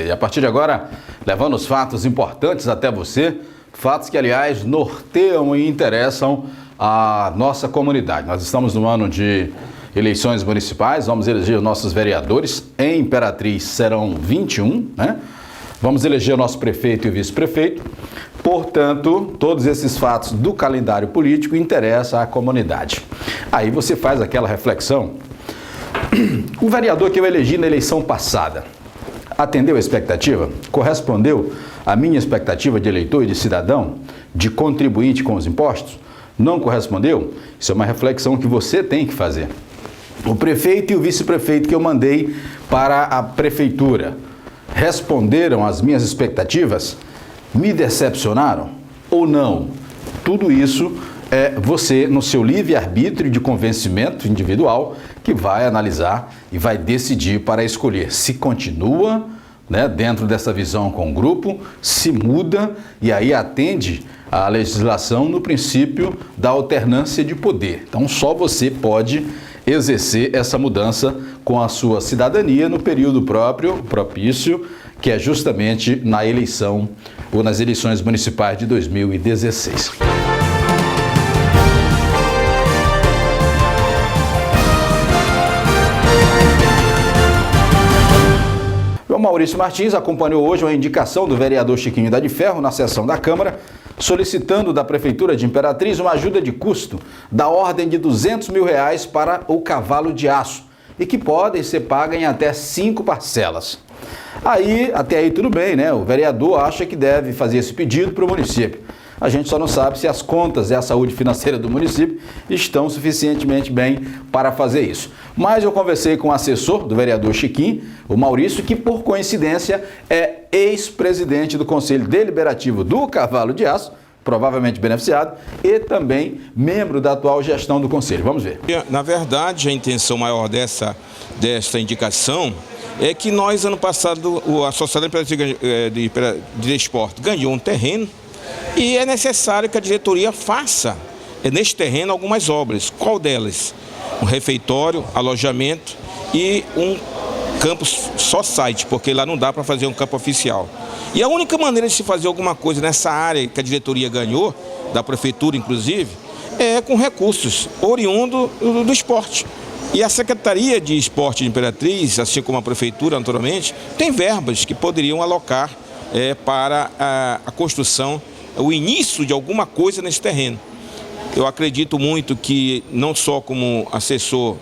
E a partir de agora, levando os fatos importantes até você, fatos que, aliás, norteiam e interessam a nossa comunidade. Nós estamos no ano de eleições municipais, vamos eleger nossos vereadores. Em Imperatriz serão 21, né? Vamos eleger o nosso prefeito e o vice-prefeito. Portanto, todos esses fatos do calendário político interessam à comunidade. Aí você faz aquela reflexão. O vereador que eu elegi na eleição passada atendeu a expectativa? Correspondeu à minha expectativa de eleitor e de cidadão, de contribuinte com os impostos? Não correspondeu? Isso é uma reflexão que você tem que fazer. O prefeito e o vice-prefeito que eu mandei para a prefeitura responderam às minhas expectativas? Me decepcionaram ou não? Tudo isso é você, no seu livre-arbítrio de convencimento individual, que vai analisar e vai decidir para escolher se continua, né, dentro dessa visão com o grupo, se muda e aí atende à legislação no princípio da alternância de poder. Então só você pode exercer essa mudança com a sua cidadania no período propício, que é justamente na eleição ou nas eleições municipais de 2016. O Maurício Martins acompanhou hoje uma indicação do vereador Chiquinho Idade de Ferro na sessão da Câmara, solicitando da Prefeitura de Imperatriz uma ajuda de custo da ordem de R$200 mil para o cavalo de aço e que podem ser pagas em até 5 parcelas. Até aí tudo bem, né? O vereador acha que deve fazer esse pedido para o município. A gente só não sabe se as contas e a saúde financeira do município estão suficientemente bem para fazer isso. Mas eu conversei com o assessor do vereador Chiquinho, o Maurício, que por coincidência é ex-presidente do Conselho Deliberativo do Cavalo de Aço, provavelmente beneficiado, e também membro da atual gestão do Conselho. Vamos ver. Na verdade, a intenção maior desta indicação é que nós, ano passado, a Sociedade de Desporto ganhou um terreno e é necessário que a diretoria faça neste terreno algumas obras. Qual delas? Um refeitório, alojamento e um campus só site, porque lá não dá para fazer um campo oficial. E a única maneira de se fazer alguma coisa nessa área que a diretoria ganhou, da prefeitura inclusive, é com recursos oriundos do esporte. E a Secretaria de Esporte de Imperatriz, assim como a prefeitura, naturalmente, tem verbas que poderiam alocar para a construção, o início de alguma coisa nesse terreno. Eu acredito muito que, não só como assessor,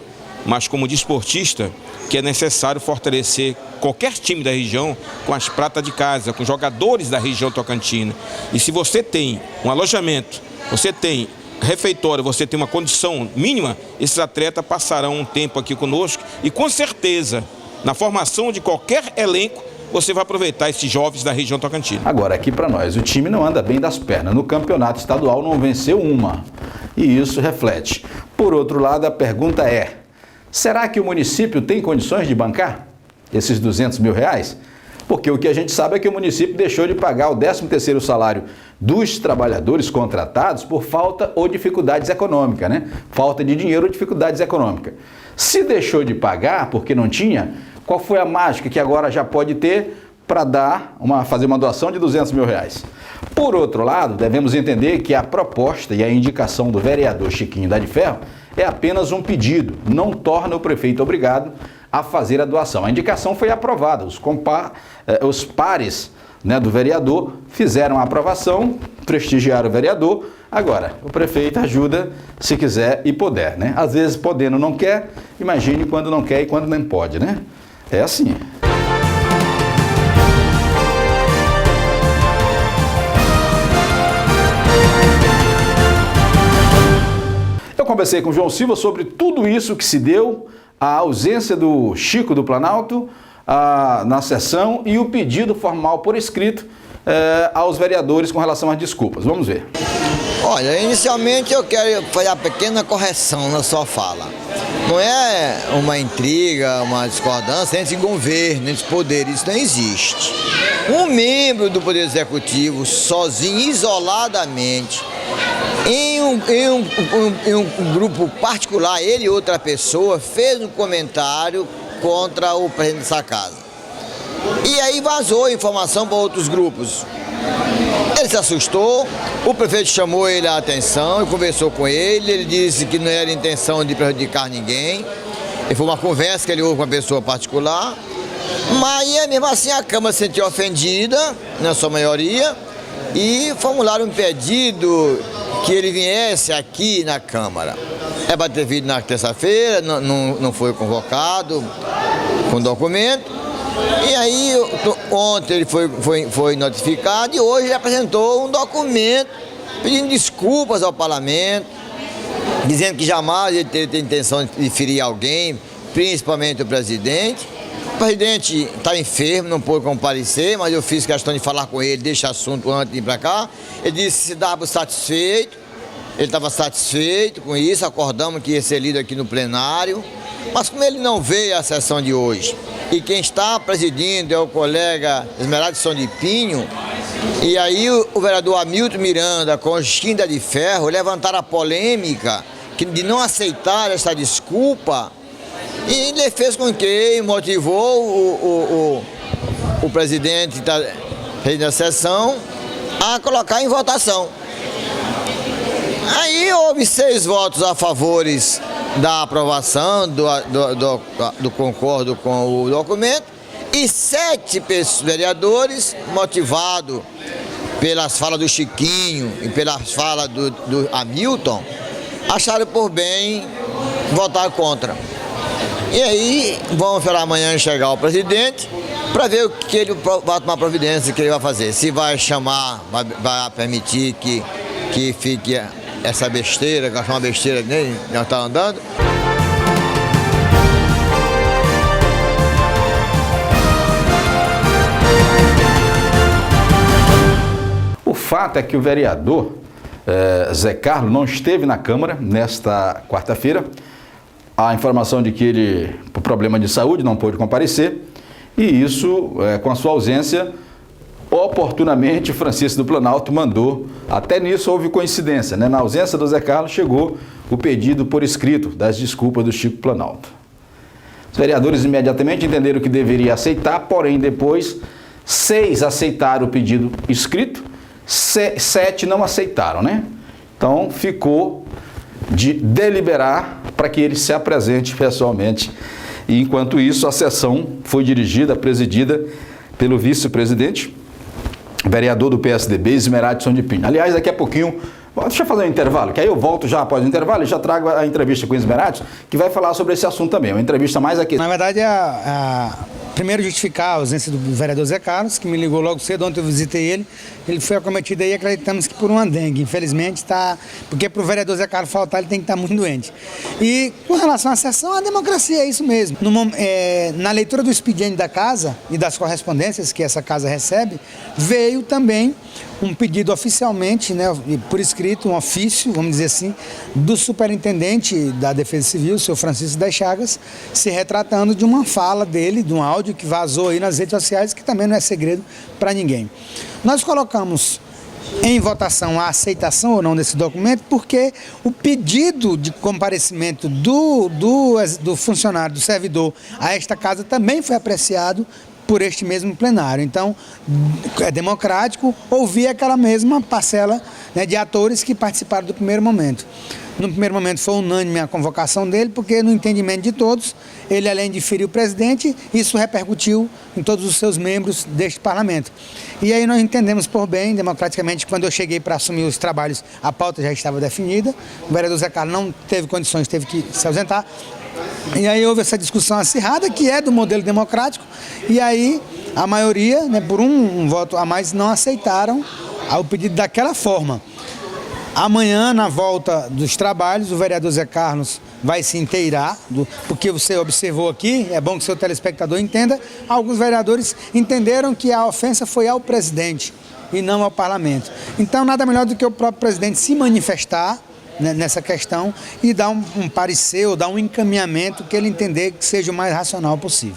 mas como desportista, que é necessário fortalecer qualquer time da região com as pratas de casa, com jogadores da região tocantina. E se você tem um alojamento, você tem refeitório, você tem uma condição mínima, esses atletas passarão um tempo aqui conosco e com certeza, na formação de qualquer elenco, você vai aproveitar esses jovens da região tocantina. Agora, aqui para nós, o time não anda bem das pernas. No campeonato estadual não venceu uma. E isso reflete. Por outro lado, a pergunta é: será que o município tem condições de bancar esses R$200 mil? Porque o que a gente sabe é que o município deixou de pagar o 13º salário dos trabalhadores contratados por falta ou dificuldades econômicas, né? Falta de dinheiro ou dificuldades econômicas. Se deixou de pagar porque não tinha, qual foi a mágica que agora já pode ter para fazer uma doação de R$200 mil? Por outro lado, devemos entender que a proposta e a indicação do vereador Chiquinho Idade de Ferro é apenas um pedido, não torna o prefeito obrigado a fazer a doação. A indicação foi aprovada, os pares, né, do vereador fizeram a aprovação, prestigiaram o vereador. Agora, o prefeito ajuda se quiser e puder, né? Às vezes podendo não quer, imagine quando não quer e quando não pode, né? É assim. Eu conversei com o João Silva sobre tudo isso que se deu, a ausência do Chico do Planalto na sessão e o pedido formal por escrito aos vereadores com relação às desculpas. Vamos ver. Olha, inicialmente eu quero fazer uma pequena correção na sua fala. Não é uma intriga, uma discordância entre governo, entre poderes, isso não existe. Um membro do Poder Executivo, sozinho, isoladamente, em um grupo particular, ele e outra pessoa, fez um comentário contra o presidente dessa casa. E aí vazou a informação para outros grupos. Ele se assustou, o prefeito chamou ele a atenção e conversou com ele. Ele disse que não era intenção de prejudicar ninguém. E foi uma conversa que ele houve com uma pessoa particular. Mas mesmo assim a Câmara se sentiu ofendida, na sua maioria, e formularam um pedido que ele viesse aqui na Câmara. É para ter vindo na terça-feira, não foi convocado com documento. E aí, ontem ele foi notificado e hoje ele apresentou um documento pedindo desculpas ao parlamento, dizendo que jamais ele teve intenção de ferir alguém, principalmente o presidente. O presidente está enfermo, não pôde comparecer, mas eu fiz questão de falar com ele, deixa assunto antes de ir para cá. Ele disse que se dava satisfeito, ele estava satisfeito com isso, acordamos que ia ser lido aqui no plenário. Mas como ele não veio à sessão de hoje, e quem está presidindo é o colega Esmeraldson de Pinho, e aí o vereador Hamilton Miranda, com esquinda de ferro, levantaram a polêmica de não aceitar essa desculpa, e ele fez com que motivou o presidente da sessão a colocar em votação. Aí houve 6 votos a favores da aprovação, do concordo com o documento, e 7 vereadores, motivados pelas falas do Chiquinho e pelas falas do Hamilton, acharam por bem votar contra. E aí vamos esperar amanhã chegar o presidente para ver o que ele vai tomar providência, que ele vai fazer. Se vai chamar, vai permitir que fique essa besteira, que eu acho uma besteira nele, já está andando. O fato é que o vereador Zé Carlos não esteve na Câmara nesta quarta-feira. A informação de que ele, por problema de saúde, não pôde comparecer. E isso, com a sua ausência, oportunamente, Francisco do Planalto mandou, até nisso houve coincidência, né? Na ausência do Zé Carlos, chegou o pedido por escrito das desculpas do Chico Planalto. Os vereadores imediatamente entenderam que deveria aceitar, porém depois 6 aceitaram o pedido escrito, 7 não aceitaram, né? Então ficou de deliberar para que ele se apresente pessoalmente. E enquanto isso, a sessão foi presidida pelo vice-presidente, vereador do PSDB, Esmeraldson de Pinho. Aliás, daqui a pouquinho, deixa eu fazer um intervalo, que aí eu volto já após o intervalo e já trago a entrevista com o Esmeraldson, que vai falar sobre esse assunto também, uma entrevista mais aqui. Na verdade, primeiro justificar a ausência do vereador Zé Carlos, que me ligou logo cedo, ontem eu visitei ele, ele foi acometido aí, acreditamos que por uma dengue, infelizmente, está, porque para o vereador Zé Carlos faltar, ele tem que estar muito doente. E com relação à sessão, a democracia é isso mesmo. Na leitura do expediente da casa e das correspondências que essa casa recebe, veio também um pedido oficialmente, né, por escrito, um ofício, vamos dizer assim, do superintendente da Defesa Civil, o senhor Francisco das Chagas, se retratando de uma fala dele, de um áudio que vazou aí nas redes sociais, que também não é segredo para ninguém. Nós colocamos em votação a aceitação ou não desse documento, porque o pedido de comparecimento do funcionário, do servidor a esta casa também foi apreciado por este mesmo plenário. Então, é democrático ouvir aquela mesma parcela, né, de atores que participaram do primeiro momento. No primeiro momento foi unânime a convocação dele, porque no entendimento de todos, ele além de ferir o presidente, isso repercutiu em todos os seus membros deste parlamento. E aí nós entendemos por bem, democraticamente, quando eu cheguei para assumir os trabalhos, a pauta já estava definida, o vereador Zé Carlos não teve condições, teve que se ausentar. E aí houve essa discussão acirrada, que é do modelo democrático, e aí a maioria, né, por um voto a mais, não aceitaram o pedido daquela forma. Amanhã, na volta dos trabalhos, o vereador Zé Carlos vai se inteirar, porque você observou aqui, é bom que o seu telespectador entenda, alguns vereadores entenderam que a ofensa foi ao presidente e não ao parlamento. Então, nada melhor do que o próprio presidente se manifestar, né, nessa questão e dar um parecer ou dar um encaminhamento que ele entender que seja o mais racional possível.